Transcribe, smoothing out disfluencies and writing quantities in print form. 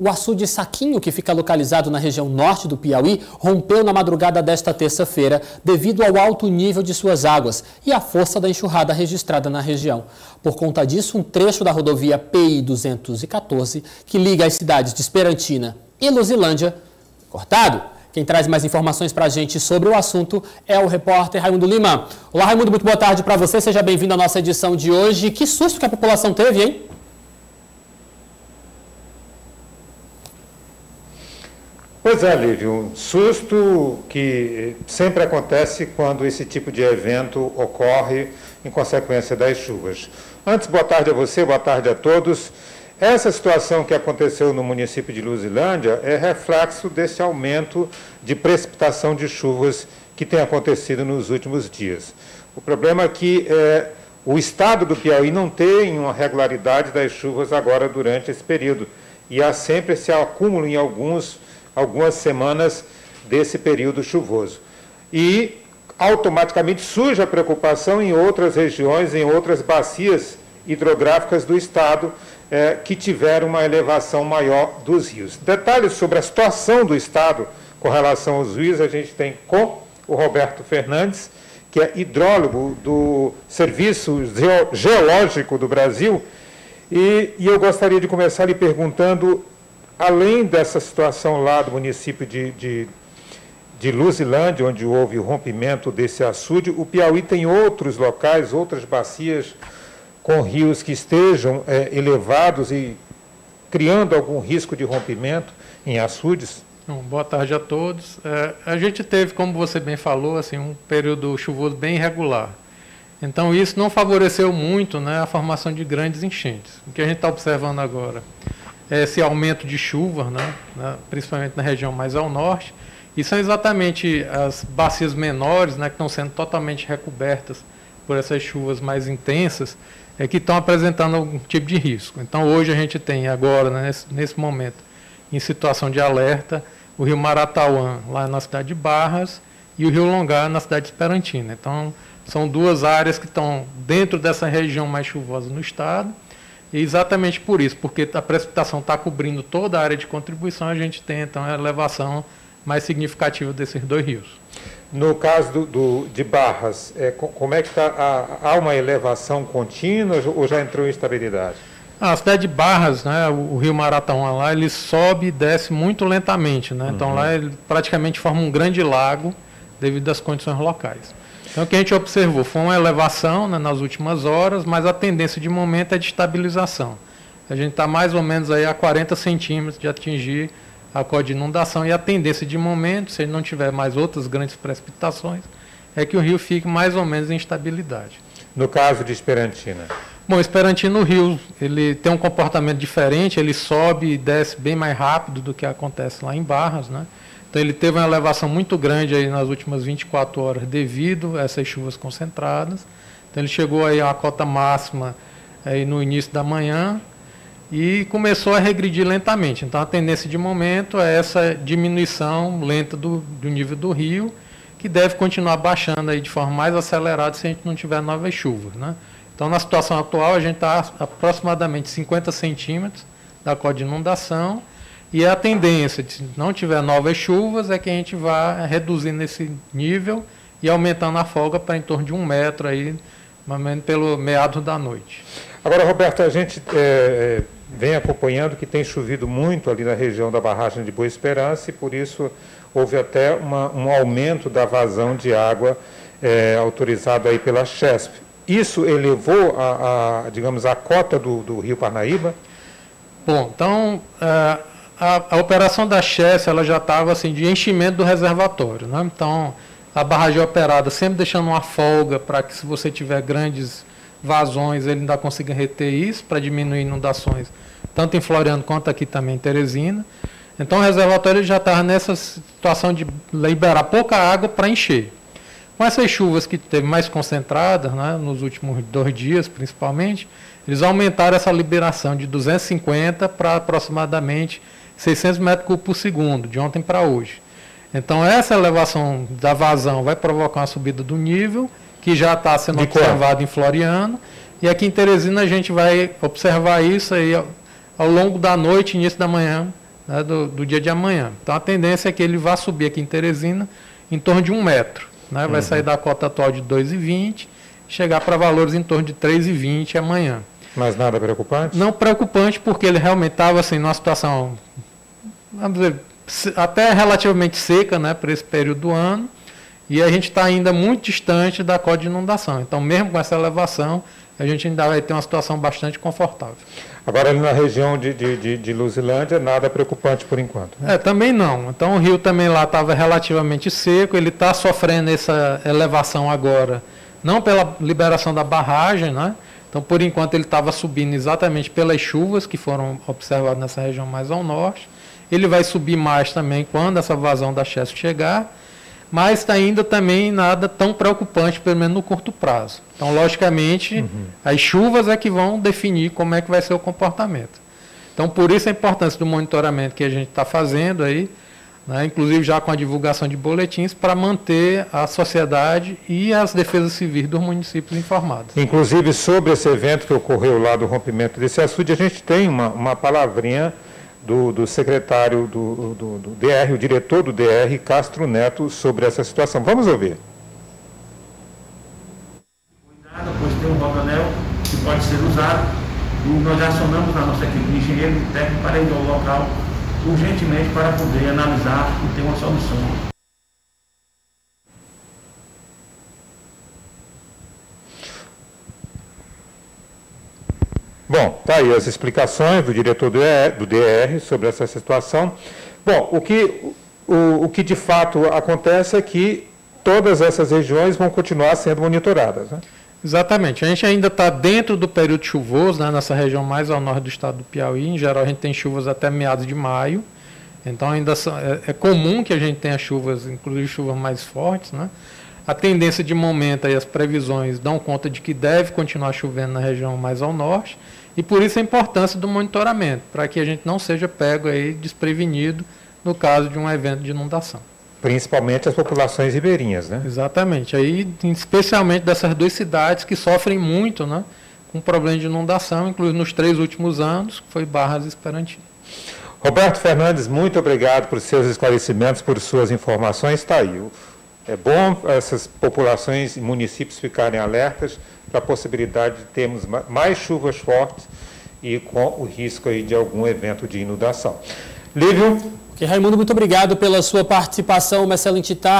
O açude Saquinho, que fica localizado na região norte do Piauí, rompeu na madrugada desta terça-feira devido ao alto nível de suas águas e à força da enxurrada registrada na região. Por conta disso, um trecho da rodovia PI 214, que liga as cidades de Esperantina e Luzilândia, cortado. Quem traz mais informações para a gente sobre o assunto é o repórter Raimundo Lima. Olá, Raimundo, muito boa tarde para você. Seja bem-vindo à nossa edição de hoje. Que susto que a população teve, hein? Pois é, Lívio, um susto que sempre acontece quando esse tipo de evento ocorre em consequência das chuvas. Antes, boa tarde a você, boa tarde a todos. Essa situação que aconteceu no município de Luzilândia é reflexo desse aumento de precipitação de chuvas que tem acontecido nos últimos dias. O problema é que o estado do Piauí não tem uma regularidade das chuvas agora durante esse período. E há sempre esse acúmulo em algumas semanas desse período chuvoso. E automaticamente surge a preocupação em outras regiões, em outras bacias hidrográficas do estado, que tiveram uma elevação maior dos rios. Detalhes sobre a situação do estado com relação aos rios, a gente tem com o Roberto Fernandes, que é hidrólogo do Serviço Geológico do Brasil, e eu gostaria de começar lhe perguntando, além dessa situação lá do município de Luzilândia, onde houve o rompimento desse açude, o Piauí tem outros locais, outras bacias com rios que estejam elevados e criando algum risco de rompimento em açudes? Boa tarde a todos. A gente teve, como você bem falou, assim, um período chuvoso bem irregular. Então, isso não favoreceu muito, né, a formação de grandes enchentes. O que a gente está observando agora é esse aumento de chuva, né, principalmente na região mais ao norte, e são exatamente as bacias menores, né, que estão sendo totalmente recobertas por essas chuvas mais intensas, que estão apresentando algum tipo de risco. Então, hoje a gente tem agora, né, nesse momento, em situação de alerta, o rio Maratauã, lá na cidade de Barras, e o rio Longá, na cidade de Esperantina. Então, são duas áreas que estão dentro dessa região mais chuvosa no estado, e exatamente por isso, porque a precipitação está cobrindo toda a área de contribuição, a gente tem, então, a elevação mais significativa desses dois rios. No caso de Barras, como é que está? Há uma elevação contínua ou já entrou em estabilidade? A cidade de Barras, né, o rio Maratauã lá, ele sobe e desce muito lentamente, né? Então lá ele praticamente forma um grande lago devido às condições locais. Então o que a gente observou foi uma elevação, né, nas últimas horas, mas a tendência de momento é de estabilização. A gente está mais ou menos aí a 40 centímetros de atingir a cota de inundação, e a tendência de momento, se ele não tiver mais outras grandes precipitações, é que o rio fique mais ou menos em estabilidade. No caso de Esperantina? Bom, Esperantina, o rio, ele tem um comportamento diferente, ele sobe e desce bem mais rápido do que acontece lá em Barras, né? Então ele teve uma elevação muito grande aí nas últimas 24 horas devido a essas chuvas concentradas. Então ele chegou aí a uma cota máxima aí no início da manhã, e começou a regredir lentamente. Então, a tendência de momento é essa diminuição lenta do nível do rio, que deve continuar baixando aí de forma mais acelerada se a gente não tiver novas chuvas, né? Então, na situação atual, a gente está a aproximadamente 50 centímetros da cota de inundação, e a tendência, se não tiver novas chuvas, é que a gente vá reduzindo esse nível e aumentando a folga para em torno de 1 metro, aí, mais ou menos pelo meado da noite. Agora, Roberto, a gente vem acompanhando que tem chovido muito ali na região da barragem de Boa Esperança, e por isso houve até um aumento da vazão de água autorizado aí pela Chesf. Isso elevou digamos, a cota do Rio Parnaíba? Bom, então a operação da Chesf, ela já estava assim, de enchimento do reservatório, né? Então a barragem é operada sempre deixando uma folga para que, se você tiver grandes vazões, ele ainda consiga reter isso para diminuir inundações, tanto em Floriano quanto aqui também em Teresina. Então o reservatório já estava nessa situação de liberar pouca água para encher. Com essas chuvas que teve mais concentradas, né, nos últimos 2 dias principalmente, eles aumentaram essa liberação de 250 para aproximadamente 600 metros cúbicos por segundo, de ontem para hoje. Então essa elevação da vazão vai provocar uma subida do nível, que já está sendo observado em Floriano, e aqui em Teresina a gente vai observar isso aí ao longo da noite, início da manhã né, do dia de amanhã. Então a tendência é que ele vá subir aqui em Teresina em torno de 1 metro. Né? Vai sair da cota atual de 2,20 e chegar para valores em torno de 3,20 amanhã. Mas nada preocupante? Não preocupante, porque ele realmente estava assim, numa situação, vamos dizer, até relativamente seca, né, para esse período do ano, e a gente está ainda muito distante da cota de inundação. Então, mesmo com essa elevação, a gente ainda vai ter uma situação bastante confortável. Agora, ali na região de Luzilândia, nada preocupante por enquanto, né? Também não. Então, o rio também lá estava relativamente seco, ele está sofrendo essa elevação agora, não pela liberação da barragem, né? Então, por enquanto, ele estava subindo exatamente pelas chuvas que foram observadas nessa região mais ao norte. Ele vai subir mais também quando essa vazão da Chesf chegar, mas ainda também nada tão preocupante, pelo menos no curto prazo. Então, logicamente, as chuvas é que vão definir como é que vai ser o comportamento. Então, por isso a importância do monitoramento que a gente está fazendo aí, né, inclusive já com a divulgação de boletins, para manter a sociedade e as defesas civis dos municípios informados. Inclusive, sobre esse evento que ocorreu lá do rompimento desse açude, a gente tem uma palavrinha do secretário do DR, o diretor do DR, Castro Neto, sobre essa situação. Vamos ouvir. Cuidado, pois tem um rodoanel que pode ser usado, e nós acionamos a nossa equipe de engenheiro e técnico para ir ao local urgentemente para poder analisar e ter uma solução. Bom, tá aí as explicações do diretor do DR sobre essa situação. Bom, o que de fato acontece é que todas essas regiões vão continuar sendo monitoradas, né? Exatamente. A gente ainda está dentro do período chuvoso, né, nessa região mais ao norte do estado do Piauí. Em geral, a gente tem chuvas até meados de maio. Então, ainda é comum que a gente tenha chuvas, inclusive chuvas mais fortes, né? A tendência de momento e as previsões dão conta de que deve continuar chovendo na região mais ao norte. E por isso a importância do monitoramento, para que a gente não seja pego aí desprevenido no caso de um evento de inundação. Principalmente as populações ribeirinhas, né? Exatamente. Aí, especialmente dessas duas cidades que sofrem muito, né, com problema de inundação, inclusive nos 3 últimos anos, que foi Barras e Esperantino. Roberto Fernandes, muito obrigado por seus esclarecimentos, por suas informações. Está aí. É bom essas populações e municípios ficarem alertas para a possibilidade de termos mais chuvas fortes e com o risco aí de algum evento de inundação. Lívio? Raimundo, muito obrigado pela sua participação. Uma excelente tarde.